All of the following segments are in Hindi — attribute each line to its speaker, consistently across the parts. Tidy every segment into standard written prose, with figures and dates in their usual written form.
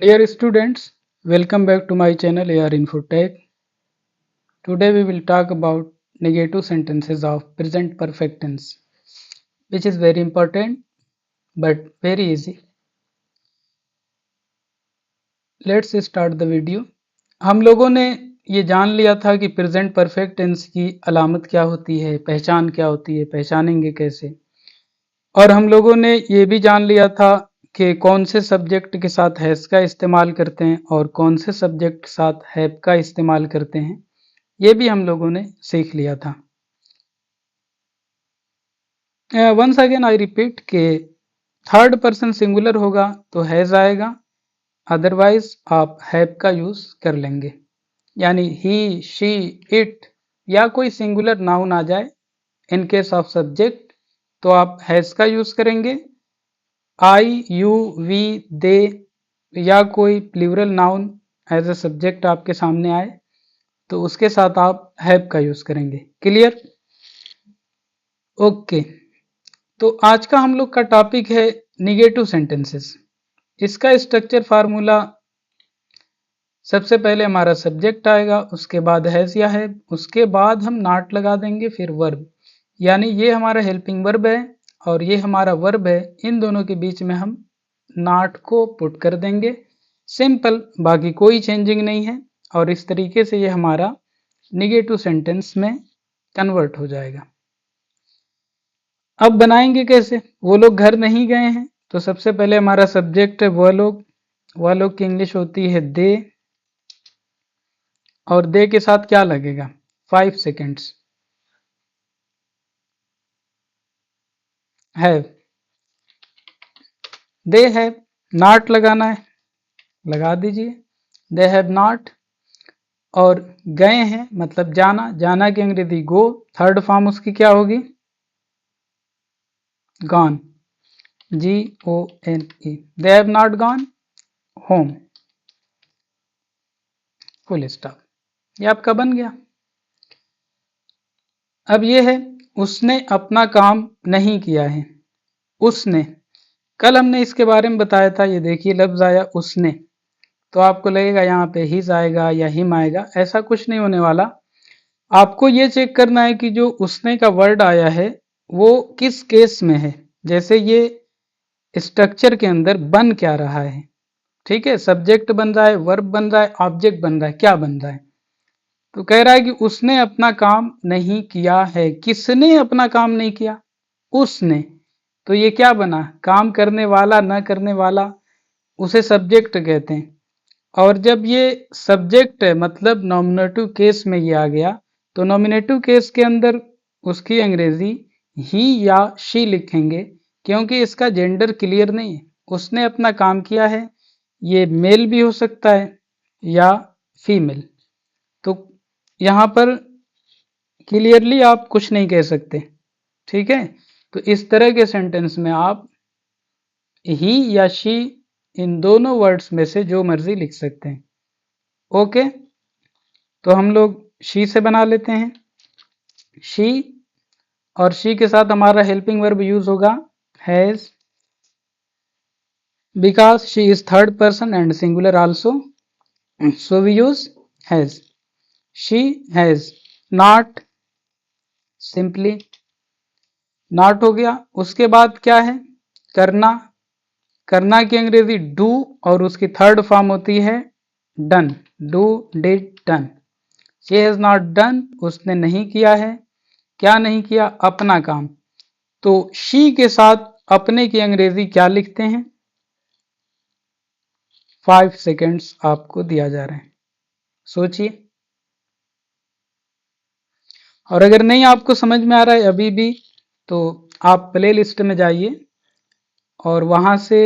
Speaker 1: Dear students, welcome back to my channel AR Infotech. Today we will talk about negative sentences of present perfect tense, which is very important but very easy. Let's start the video. हम लोगों ने ये जान लिया था कि प्रेजेंट परफेक्ट टेंस की अलामत क्या होती है, पहचान क्या होती है, पहचानेंगे कैसे। और हम लोगों ने ये भी जान लिया था कि कौन से सब्जेक्ट के साथ हैज का इस्तेमाल करते हैं और कौन से सब्जेक्ट के साथ हैव का इस्तेमाल करते हैं। ये भी हम लोगों ने सीख लिया था। वंस अगेन आई रिपीट कि थर्ड पर्सन सिंगुलर होगा तो हैज आएगा, अदरवाइज आप हैव का यूज कर लेंगे। यानी ही, शी, इट या कोई सिंगुलर नाउन आ जाए इन केस ऑफ सब्जेक्ट तो आप हैज का यूज करेंगे। आई, यू, वी, दे या कोई plural noun as a subject आपके सामने आए तो उसके साथ आप हैव का यूज करेंगे। क्लियर? ओके। तो आज का हम लोग का टॉपिक है निगेटिव सेंटेंसेस। इसका स्ट्रक्चर फार्मूला, सबसे पहले हमारा सब्जेक्ट आएगा, उसके बाद हैज या है, उसके बाद हम नॉट लगा देंगे, फिर वर्ब। यानी ये हमारा हेल्पिंग वर्ब है और ये हमारा वर्ब है, इन दोनों के बीच में हम नॉट को पुट कर देंगे। सिंपल, बाकी कोई चेंजिंग नहीं है और इस तरीके से ये हमारा निगेटिव सेंटेंस में कन्वर्ट हो जाएगा। अब बनाएंगे कैसे? वो लोग घर नहीं गए हैं तो सबसे पहले हमारा सब्जेक्ट है वह लोग की इंग्लिश होती है दे, और दे के साथ क्या लगेगा? 5 seconds. Have, they have. Not लगाना है, लगा दीजिए, दे हैव नॉट। और गए हैं मतलब जाना, जाना की अंग्रेजी गो, थर्ड फॉर्म उसकी क्या होगी? Gone, GONE। They have not gone home, full stop. ये आपका बन गया। अब ये है उसने अपना काम नहीं किया है। उसने, कल हमने इसके बारे में बताया था। ये देखिए लफ्ज आया उसने, तो आपको लगेगा यहाँ पे हिज आएगा या हिम आएगा, ऐसा कुछ नहीं होने वाला। आपको ये चेक करना है कि जो उसने का वर्ड आया है वो किस केस में है। जैसे ये स्ट्रक्चर के अंदर बन क्या रहा है। ठीक है, सब्जेक्ट बन रहा है, वर्ब बन रहा है, ऑब्जेक्ट बन रहा है, क्या बन रहा है? तो कह रहा है कि उसने अपना काम नहीं किया है। किसने अपना काम नहीं किया? उसने। तो ये क्या बना? काम करने वाला, न करने वाला, उसे सब्जेक्ट कहते हैं। और जब ये सब्जेक्ट है मतलब नॉमिनेटिव केस में ये आ गया, तो नॉमिनेटिव केस के अंदर उसकी अंग्रेजी ही या शी लिखेंगे, क्योंकि इसका जेंडर क्लियर नहीं है। उसने अपना काम किया है, ये मेल भी हो सकता है या फीमेल। तो यहाँ पर क्लियरली आप कुछ नहीं कह सकते। ठीक है, तो इस तरह के सेंटेंस में आप ही या शी, इन दोनों वर्ड्स में से जो मर्जी लिख सकते हैं। ओके, तो हम लोग शी से बना लेते हैं। शी, और शी के साथ हमारा हेल्पिंग वर्ब यूज होगा has, because she is third person and singular also, so we use has. She has not, simply not हो गया। उसके बाद क्या है? करना, करना की अंग्रेजी डू और उसकी थर्ड फॉर्म होती है done, do, did, done. She has not done, उसने नहीं किया है। क्या नहीं किया? अपना काम। तो शी के साथ अपने की अंग्रेजी क्या लिखते हैं? 5 सेकेंड्स आपको दिया जा रहा है, सोचिए। और अगर नहीं आपको समझ में आ रहा है अभी भी, तो आप प्ले लिस्ट में जाइए और वहां से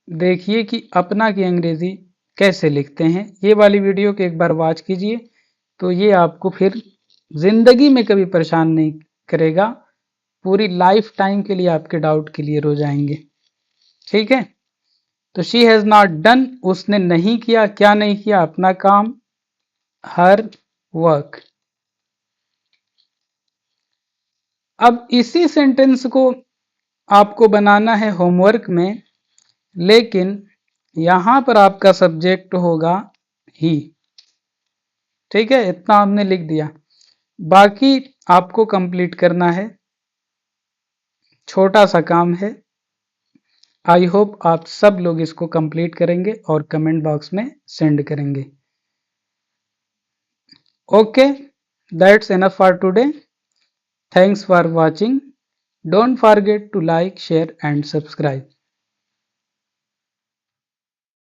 Speaker 1: देखिए कि अपना की अंग्रेजी कैसे लिखते हैं। ये वाली वीडियो को एक बार वॉच कीजिए, तो ये आपको फिर जिंदगी में कभी परेशान नहीं करेगा। पूरी लाइफ टाइम के लिए आपके डाउट क्लियर हो जाएंगे। ठीक है, तो शी हैज नॉट डन, उसने नहीं किया। क्या नहीं किया? अपना काम, हर वर्क। अब इसी सेंटेंस को आपको बनाना है होमवर्क में, लेकिन यहां पर आपका सब्जेक्ट होगा ही। ठीक है, इतना हमने लिख दिया। बाकी आपको कंप्लीट करना है, छोटा सा काम है। आई होप आप सब लोग इसको कंप्लीट करेंगे और कमेंट बॉक्स में सेंड करेंगे। Okay, that's enough for today. Thanks for watching. Don't forget to like, share and subscribe.